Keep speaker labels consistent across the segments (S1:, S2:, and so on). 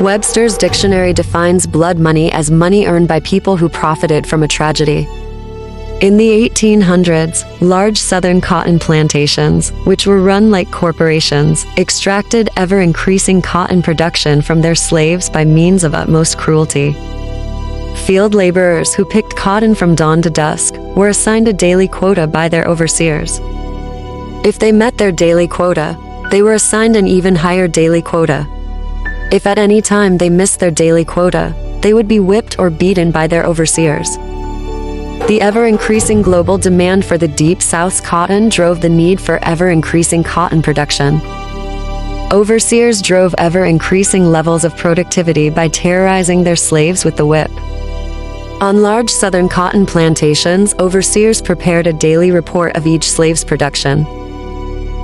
S1: Webster's dictionary defines blood money as money earned by people who profited from a tragedy. In the 1800s, large southern cotton plantations, which were run like corporations, extracted ever-increasing cotton production from their slaves by means of utmost cruelty. Field laborers who picked cotton from dawn to dusk were assigned a daily quota by their overseers. If they met their daily quota, they were assigned an even higher daily quota. If at any time they missed their daily quota, they would be whipped or beaten by their overseers. The ever-increasing global demand for the Deep South's cotton drove the need for ever-increasing cotton production. Overseers drove ever-increasing levels of productivity by terrorizing their slaves with the whip. On large southern cotton plantations, overseers prepared a daily report of each slave's production.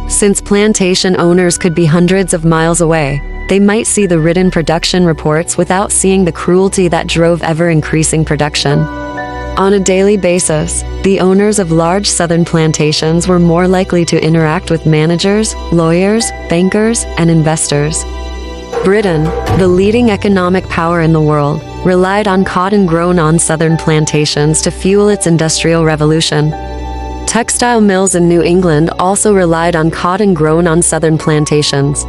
S1: Since plantation owners could be hundreds of miles away, they might see the written production reports without seeing the cruelty that drove ever-increasing production. On a daily basis, the owners of large southern plantations were more likely to interact with managers, lawyers, bankers, and investors. Britain, the leading economic power in the world, relied on cotton grown on southern plantations to fuel its industrial revolution. Textile mills in New England also relied on cotton grown on southern plantations.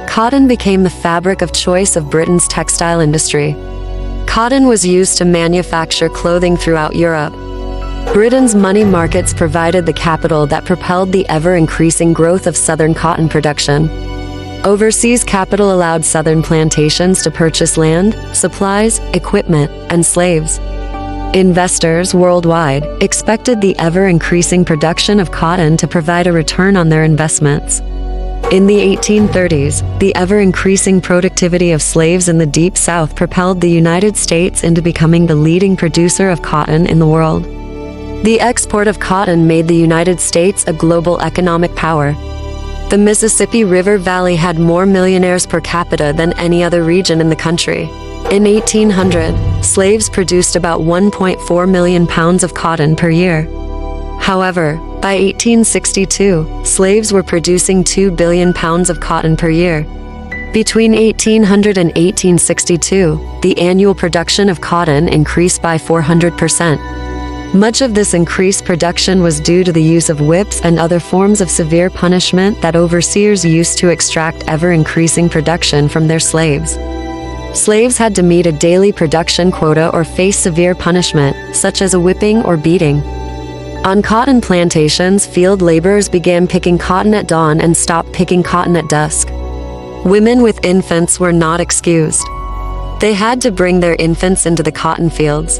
S1: Cotton became the fabric of choice of Britain's textile industry. Cotton was used to manufacture clothing throughout Europe. Britain's money markets provided the capital that propelled the ever-increasing growth of southern cotton production. Overseas capital allowed southern plantations to purchase land, supplies, equipment, and slaves. Investors worldwide expected the ever-increasing production of cotton to provide a return on their investments. In the 1830s, the ever-increasing productivity of slaves in the Deep South propelled the United States into becoming the leading producer of cotton in the world. The export of cotton made the United States a global economic power. The Mississippi River Valley had more millionaires per capita than any other region in the country. In 1800, slaves produced about 1.4 million pounds of cotton per year. However, by 1862, slaves were producing 2 billion pounds of cotton per year. Between 1800 and 1862, the annual production of cotton increased by 400%. Much of this increased production was due to the use of whips and other forms of severe punishment that overseers used to extract ever-increasing production from their slaves. Slaves had to meet a daily production quota or face severe punishment, such as a whipping or beating. On cotton plantations, field laborers began picking cotton at dawn and stopped picking cotton at dusk. Women with infants were not excused. They had to bring their infants into the cotton fields.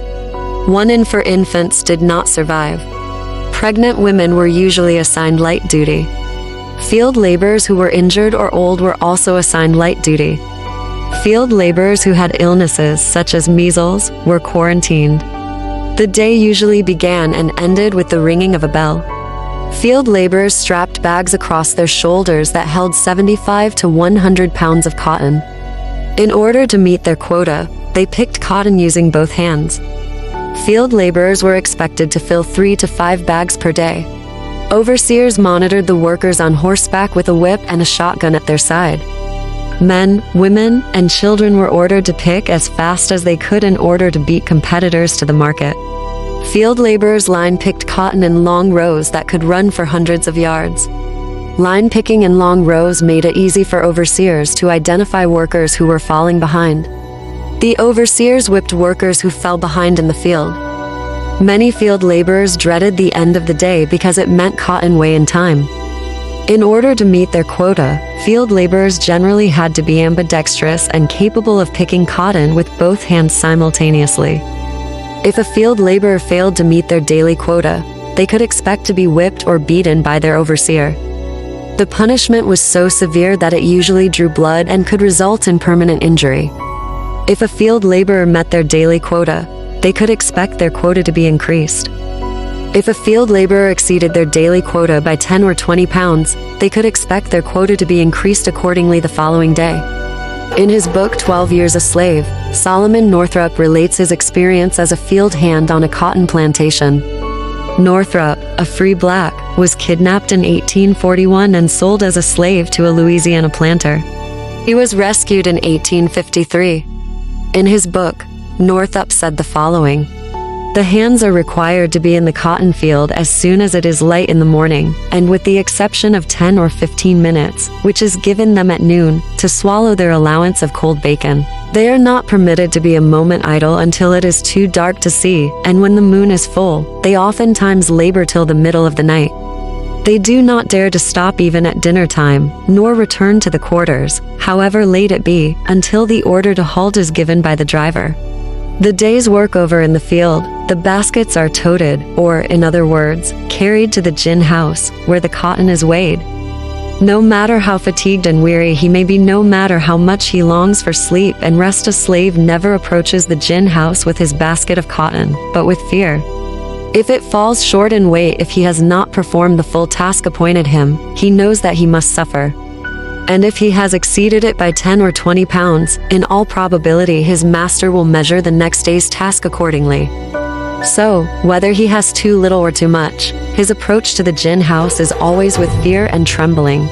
S1: 1 in 4 infants did not survive. Pregnant women were usually assigned light duty. Field laborers who were injured or old were also assigned light duty. Field laborers who had illnesses such as measles were quarantined. The day usually began and ended with the ringing of a bell. Field laborers strapped bags across their shoulders that held 75 to 100 pounds of cotton. In order to meet their quota, they picked cotton using both hands. Field laborers were expected to fill 3 to 5 bags per day. Overseers monitored the workers on horseback with a whip and a shotgun at their side. Men, women, and children were ordered to pick as fast as they could in order to beat competitors to the market. Field laborers line-picked cotton in long rows that could run for hundreds of yards. Line picking in long rows made it easy for overseers to identify workers who were falling behind. The overseers whipped workers who fell behind in the field. Many field laborers dreaded the end of the day because it meant cotton weigh-in time. In order to meet their quota, field laborers generally had to be ambidextrous and capable of picking cotton with both hands simultaneously. If a field laborer failed to meet their daily quota, they could expect to be whipped or beaten by their overseer. The punishment was so severe that it usually drew blood and could result in permanent injury. If a field laborer met their daily quota, they could expect their quota to be increased. If a field laborer exceeded their daily quota by 10 or 20 pounds, they could expect their quota to be increased accordingly the following day. In his book 12 Years a Slave, Solomon Northup relates his experience as a field hand on a cotton plantation. Northup, a free black, was kidnapped in 1841 and sold as a slave to a Louisiana planter. He was rescued in 1853. In his book, Northup said the following: "The hands are required to be in the cotton field as soon as it is light in the morning, and with the exception of 10 or 15 minutes, which is given them at noon, to swallow their allowance of cold bacon. They are not permitted to be a moment idle until it is too dark to see, and when the moon is full, they oftentimes labor till the middle of the night. They do not dare to stop even at dinner time, nor return to the quarters, however late it be, until the order to halt is given by the driver. The day's work over in the field, the baskets are toted, or, in other words, carried to the gin house, where the cotton is weighed. No matter how fatigued and weary he may be, no matter how much he longs for sleep and rest, a slave never approaches the gin house with his basket of cotton, but with fear. If it falls short in weight, if he has not performed the full task appointed him, he knows that he must suffer. And if he has exceeded it by 10 or 20 pounds, in all probability his master will measure the next day's task accordingly. So, whether he has too little or too much, his approach to the gin house is always with fear and trembling."